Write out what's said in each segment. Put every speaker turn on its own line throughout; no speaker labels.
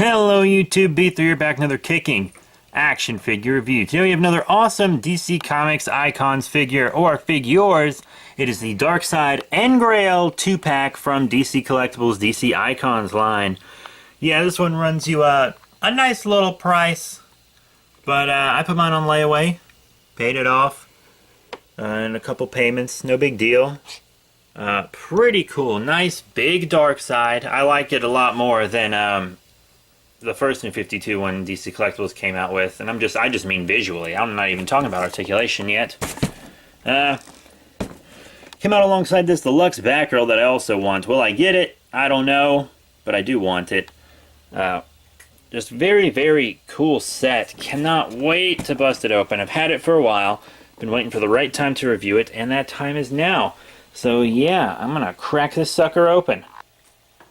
Hello YouTube, B3 here, back another kicking action figure review. Today we have another awesome DC Comics Icons figure, or figures. It is the Darkseid Grail 2-pack from DC Collectibles DC Icons line. Yeah, this one runs you a nice little price, but I put mine on layaway, paid it off in a couple payments, no big deal. Pretty cool, nice big Darkseid. I like it a lot more than the first New 52 one DC Collectibles came out with, and I just mean visually. I'm not even talking about articulation yet. Came out alongside this deluxe Batgirl that I also want. Will I get it? I don't know, but I do want it. Just very, very cool set. Cannot wait to bust it open. I've had it for a while. Been waiting for the right time to review it, and that time is now. So yeah, I'm gonna crack this sucker open.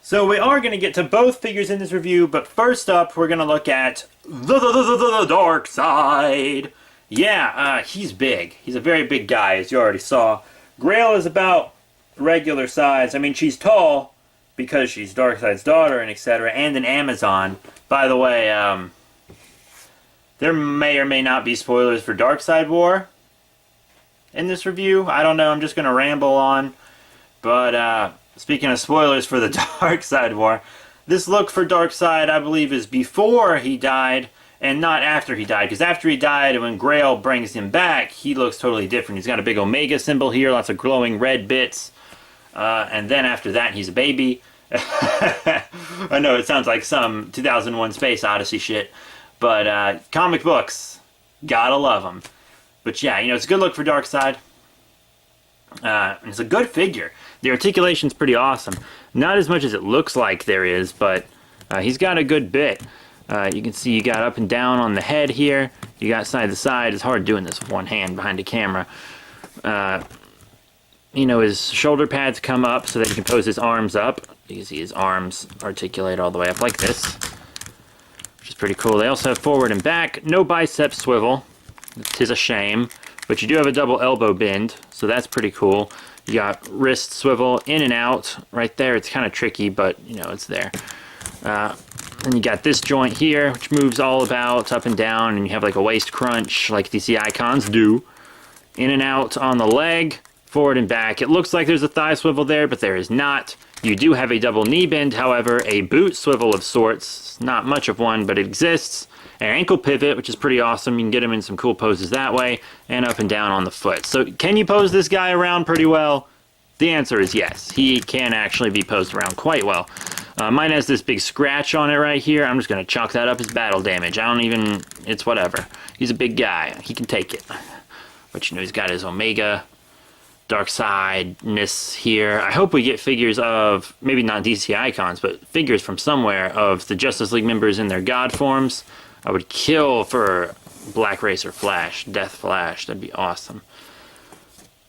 So we are going to get to both figures in this review, but first up we're going to look at the Darkseid. Yeah, he's big. He's a very big guy, as you already saw. Grail is about regular size. I mean, she's tall because she's Darkseid's daughter and etc. and an Amazon. By the way, there may or may not be spoilers for Darkseid War in this review. I don't know. I'm just going to ramble on. But, speaking of spoilers for the Darkseid War, this look for Darkseid, I believe, is before he died and not after he died. Because after he died, when Grail brings him back, he looks totally different. He's got a big Omega symbol here, lots of glowing red bits. And then after that, he's a baby. I know it sounds like some 2001 Space Odyssey shit. But comic books, gotta love them. But yeah, you know, it's a good look for Darkseid. It's a good figure. The articulation's pretty awesome. Not as much as it looks like there is, but he's got a good bit. You can see you got up and down on the head here. You got side to side. It's hard doing this with one hand behind a camera. You know, his shoulder pads come up so that he can pose his arms up. You can see his arms articulate all the way up like this, which is pretty cool. They also have forward and back. No bicep swivel. Tis a shame. But you do have a double elbow bend, so that's pretty cool. You got wrist swivel in and out right there. It's kind of tricky, but you know, it's there. Then you got this joint here, which moves all about up and down, and you have like a waist crunch like DC Icons do. In and out on the leg, forward and back. It looks like there's a thigh swivel there, but there is not. You do have a double knee bend, however, a boot swivel of sorts. Not much of one, but it exists. An ankle pivot, which is pretty awesome. You can get him in some cool poses that way, and up and down on the foot. So can you pose this guy around pretty well? The answer is yes. He can actually be posed around quite well. Mine has this big scratch on it right here. I'm just going to chalk that up as battle damage. It's whatever. He's a big guy. He can take it. But you know, he's got his Omega Darkseid-ness here. I hope we get figures of, maybe not DC Icons, but figures from somewhere of the Justice League members in their god forms. I would kill for Black Racer Flash, Death Flash. That'd be awesome.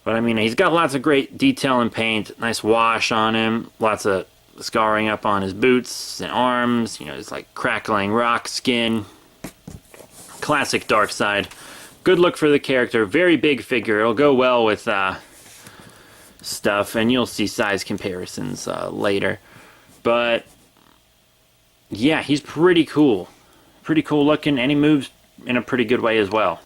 But I mean, he's got lots of great detail and paint. Nice wash on him. Lots of scarring up on his boots and arms. You know, it's like crackling rock skin. Classic Darkseid. Good look for the character. Very big figure. It'll go well with stuff, and you'll see size comparisons later. But yeah, he's pretty cool. Pretty cool looking, and he moves in a pretty good way as well.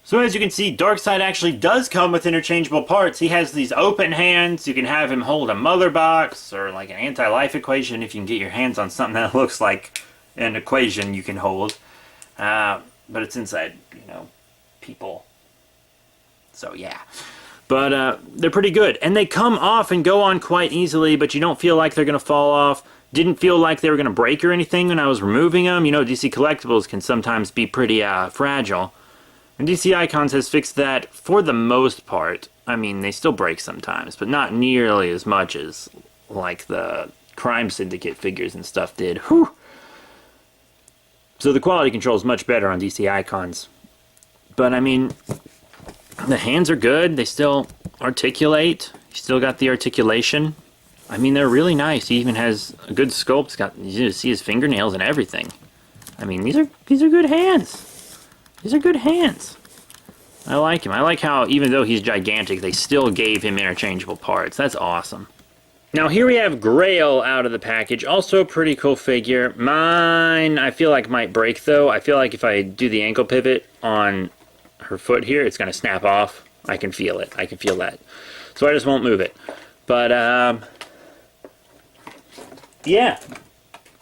So as you can see, Darkseid actually does come with interchangeable parts. He has these open hands. You can have him hold a mother box or like an anti-life equation if you can get your hands on something that looks like an equation you can hold. But it's inside, you know, people. So yeah. But they're pretty good. And they come off and go on quite easily, but you don't feel like they're going to fall off. Didn't feel like they were going to break or anything when I was removing them. You know, DC Collectibles can sometimes be pretty fragile. And DC Icons has fixed that for the most part. I mean, they still break sometimes, but not nearly as much as like the Crime Syndicate figures and stuff did. Whew. So the quality control is much better on DC Icons. But I mean, the hands are good. They still articulate. You still got the articulation. I mean, they're really nice. He even has a good sculpt. You see his fingernails and everything. I mean, these are good hands. These are good hands. I like him. I like how, even though he's gigantic, they still gave him interchangeable parts. That's awesome. Now here we have Grail out of the package. Also a pretty cool figure. Mine, I feel like might break though. I feel like if I do the ankle pivot on her foot here, it's going to snap off. I can feel it. I can feel that. So I just won't move it. But, yeah.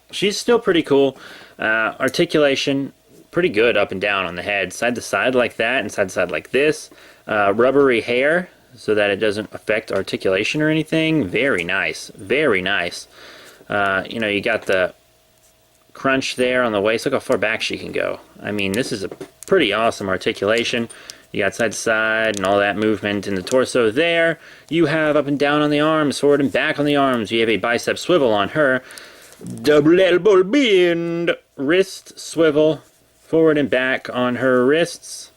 She's still pretty cool. Articulation, pretty good up and down on the head. Side to side like that and side to side like this. Rubbery hair, so that it doesn't affect articulation or anything. Very nice. Very nice. You know, you got the crunch there on the waist. Look how far back she can go. I mean, this is a pretty awesome articulation. You got side to side and all that movement in the torso there. You have up and down on the arms, forward and back on the arms. You have a bicep swivel on her. Double elbow bend. Wrist swivel, forward and back on her wrists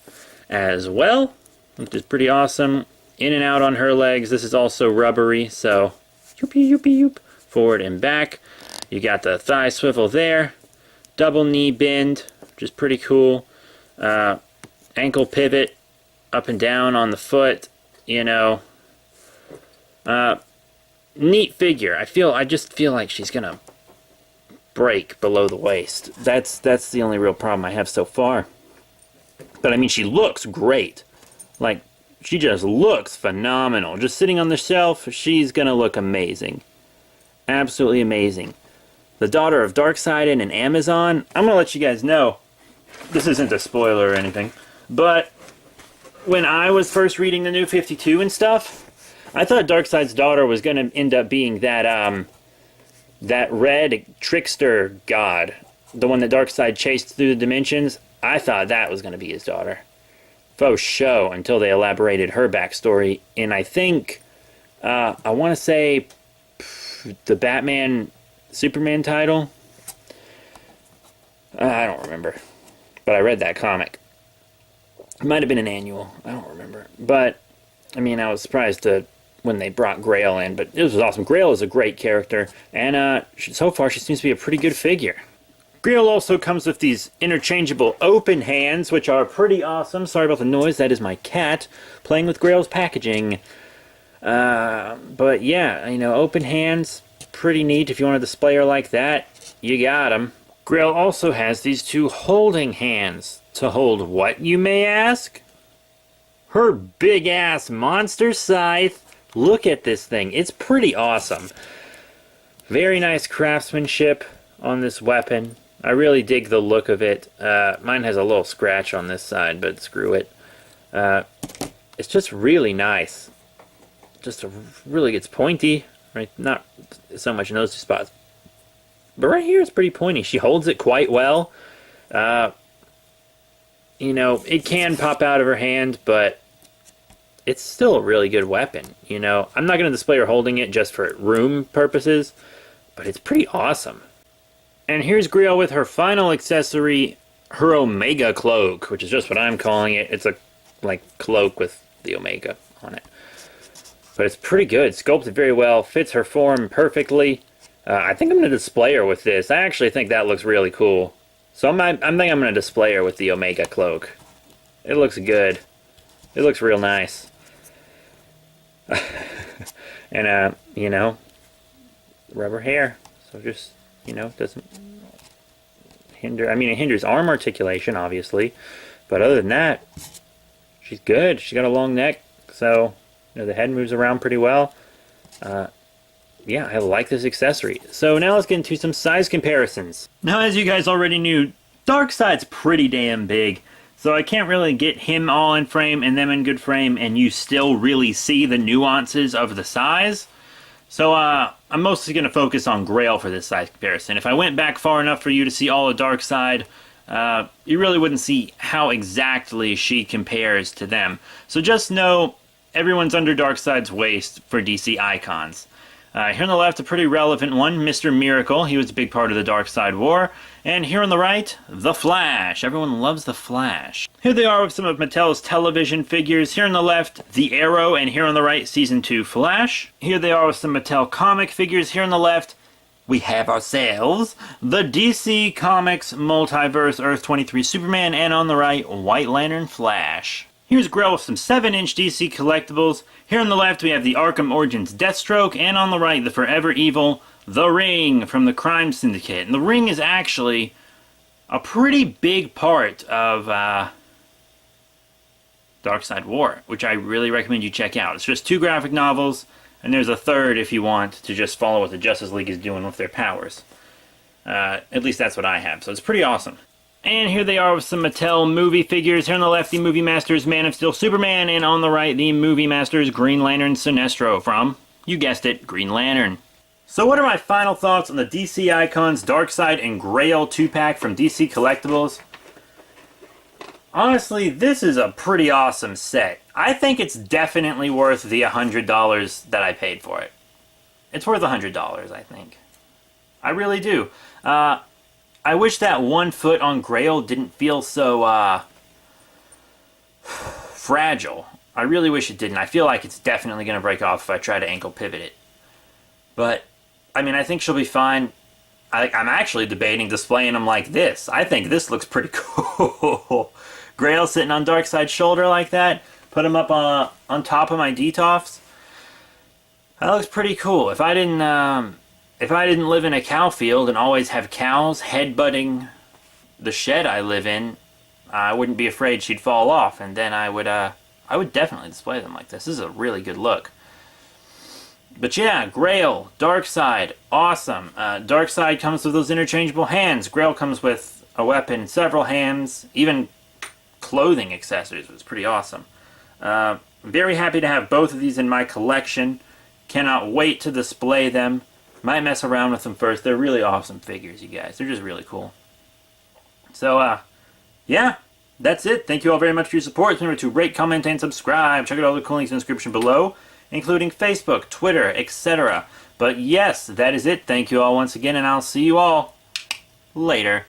as well, which is pretty awesome. In and out on her legs. This is also rubbery, so yoopy yoopy yoop. Forward and back. You got the thigh swivel there. Double knee bend, which is pretty cool. Ankle pivot, up and down on the foot. You know, neat figure. I just feel like she's gonna break below the waist. That's the only real problem I have so far. But I mean, she looks great. Like, she just looks phenomenal. Just sitting on the shelf, she's gonna look amazing. Absolutely amazing. The daughter of Darkseid and an Amazon. I'm gonna let you guys know, this isn't a spoiler or anything, but when I was first reading the New 52 and stuff, I thought Darkseid's daughter was gonna end up being that that red trickster god, the one that Darkseid chased through the dimensions. I thought that was gonna be his daughter. Faux show, until they elaborated her backstory in, I think, I want to say the Batman Superman title. I don't remember, but I read that comic. It might have been an annual. I don't remember, but I mean, I was surprised when they brought Grail in, but it was awesome. Grail is a great character, and so far she seems to be a pretty good figure. Grail also comes with these interchangeable open hands, which are pretty awesome. Sorry about the noise, that is my cat playing with Grail's packaging. But yeah, you know, open hands, pretty neat. If you want to display her like that, you got them. Grail also has these two holding hands. To hold what, you may ask? Her big-ass monster scythe. Look at this thing. It's pretty awesome. Very nice craftsmanship on this weapon. I really dig the look of it. Mine has a little scratch on this side, but screw it. It's just really nice. Just it's pointy, right? Not so much in those two spots, but right here it's pretty pointy. She holds it quite well. You know, it can pop out of her hand, but it's still a really good weapon. You know, I'm not going to display her holding it just for room purposes, but it's pretty awesome. And here's Grail with her final accessory, her Omega cloak, which is just what I'm calling it. It's a cloak with the Omega on it. But it's pretty good. Sculpted very well. Fits her form perfectly. I think I'm going to display her with this. I actually think that looks really cool. So I think I'm going to display her with the Omega cloak. It looks good. It looks real nice. And, you know, rubber hair. So just, you know, doesn't hinder. I mean, it hinders arm articulation, obviously. But other than that, she's good. She's got a long neck. So, you know, the head moves around pretty well. Yeah, I like this accessory. So now let's get into some size comparisons. Now, as you guys already knew, Darkseid's pretty damn big. So I can't really get him all in frame and them in good frame, and you still really see the nuances of the size. So I'm mostly going to focus on Grail for this size comparison. If I went back far enough for you to see all of Darkseid, you really wouldn't see how exactly she compares to them. So just know everyone's under Darkseid's waist for DC icons. Here on the left, a pretty relevant one, Mr. Miracle. He was a big part of the Darkseid War. And here on the right, The Flash. Everyone loves The Flash. Here they are with some of Mattel's television figures. Here on the left, The Arrow, and here on the right, Season 2 Flash. Here they are with some Mattel comic figures. Here on the left, we have ourselves the DC Comics Multiverse Earth 23 Superman, and on the right, White Lantern Flash. Here's Grail with some 7-inch DC collectibles. Here on the left we have the Arkham Origins Deathstroke, and on the right the Forever Evil The Ring from the Crime Syndicate. And the Ring is actually a pretty big part of Darkseid War, which I really recommend you check out. It's just 2 graphic novels, and there's a third if you want to just follow what the Justice League is doing with their powers. At least that's what I have, so it's pretty awesome. And here they are with some Mattel movie figures. Here on the left, the Movie Masters Man of Steel Superman, and on the right, the Movie Masters Green Lantern Sinestro from, you guessed it, Green Lantern. So what are my final thoughts on the DC Icons Darkseid and Grail 2-pack from DC Collectibles? Honestly, this is a pretty awesome set. I think it's definitely worth the $100 that I paid for it. It's worth $100, I think. I really do. I wish that 1 foot on Grail didn't feel so, fragile. I really wish it didn't. I feel like it's definitely going to break off if I try to ankle pivot it. But, I mean, I think she'll be fine. I'm actually debating displaying them like this. I think this looks pretty cool. Grail sitting on Darkseid's shoulder like that. Put him up on top of my Detolfs. That looks pretty cool. If I didn't live in a cow field and always have cows headbutting the shed I live in, I wouldn't be afraid she'd fall off, and then I would definitely display them like this. This is a really good look. But yeah, Grail, Darkseid, awesome. Darkseid comes with those interchangeable hands. Grail comes with a weapon, several hands, even clothing accessories, which is pretty awesome. Very happy to have both of these in my collection. Cannot wait to display them. Might mess around with them first. They're really awesome figures, you guys. They're just really cool. So, yeah, that's it. Thank you all very much for your support. Remember to rate, comment, and subscribe. Check out all the cool links in the description below, including Facebook, Twitter, etc. But yes, that is it. Thank you all once again, and I'll see you all later.